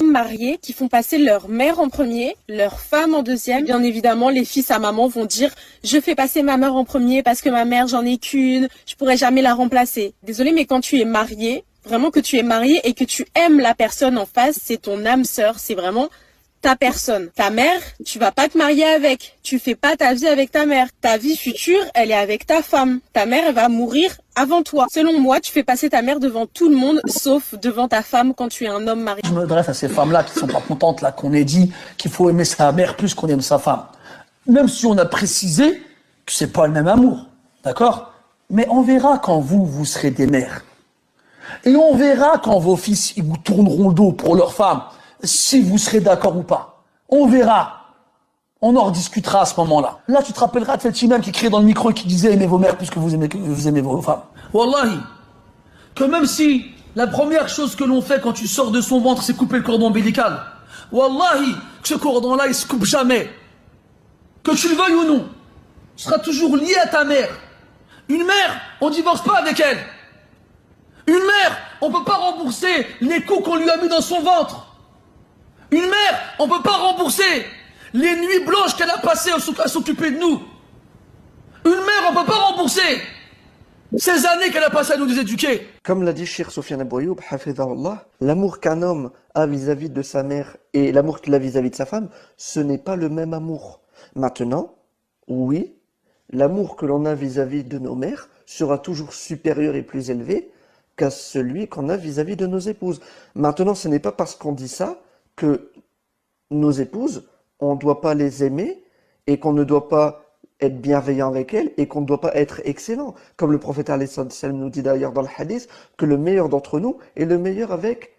Mariés qui font passer leur mère en premier, leur femme en deuxième. Bien évidemment, les fils à maman vont dire « Je fais passer ma mère en premier parce que ma mère, j'en ai qu'une, je pourrais jamais la remplacer. » Désolé, mais quand tu es marié, vraiment que tu es marié et que tu aimes la personne en face, c'est ton âme sœur, c'est vraiment ta personne. Ta mère, tu vas pas te marier avec. Tu fais pas ta vie avec ta mère. Ta vie future, elle est avec ta femme. Ta mère, elle va mourir avant toi. Selon moi, tu fais passer ta mère devant tout le monde, sauf devant ta femme quand tu es un homme marié. Je m'adresse à ces femmes-là qui sont pas contentes, là, qu'on ait dit qu'il faut aimer sa mère plus qu'on aime sa femme. Même si on a précisé que c'est pas le même amour. D'accord? Mais on verra quand vous serez des mères. Et on verra quand vos fils, ils vous tourneront le dos pour leur femme, si vous serez d'accord ou pas. On verra. On en rediscutera à ce moment-là. Là, tu te rappelleras de cet imam qui criait dans le micro et qui disait « Aimez vos mères plus que vous aimez vos femmes ». Wallahi, que même si la première chose que l'on fait quand tu sors de son ventre, c'est couper le cordon ombilical, wallahi, que ce cordon-là, il se coupe jamais. Que tu le veuilles ou non, tu seras toujours lié à ta mère. Une mère, on divorce pas avec elle. Une mère, on peut pas rembourser les coups qu'on lui a mis dans son ventre. Une mère, on peut pas rembourser les nuits blanches qu'elle a passées à s'occuper de nous. Une mère, on peut pas rembourser ces années qu'elle a passées à nous éduquer. Comme l'a dit Cheikh Soufiane Abou Ayoub, hafidhahullah, l'amour qu'un homme a vis-à-vis de sa mère et l'amour qu'il a vis-à-vis de sa femme, ce n'est pas le même amour. Maintenant, oui, l'amour que l'on a vis-à-vis de nos mères sera toujours supérieur et plus élevé qu'à celui qu'on a vis-à-vis de nos épouses. Maintenant, ce n'est pas parce qu'on dit ça que nos épouses, on ne doit pas les aimer et qu'on ne doit pas être bienveillant avec elles et qu'on ne doit pas être excellent. Comme le prophète alayhi salam nous dit d'ailleurs dans le hadith, que le meilleur d'entre nous est le meilleur avec,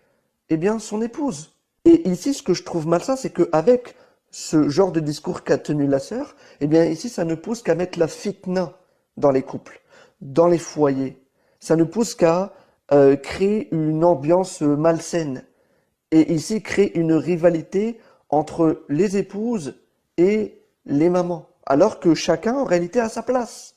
eh bien, son épouse. Et ici, ce que je trouve malsain, c'est qu'avec ce genre de discours qu'a tenu la sœur, eh bien, ici, ça ne pousse qu'à mettre la fitna dans les couples, dans les foyers. Ça ne pousse qu'à créer une ambiance malsaine. Et ici, créer une rivalité entre les épouses et les mamans. Alors que chacun, en réalité, a sa place.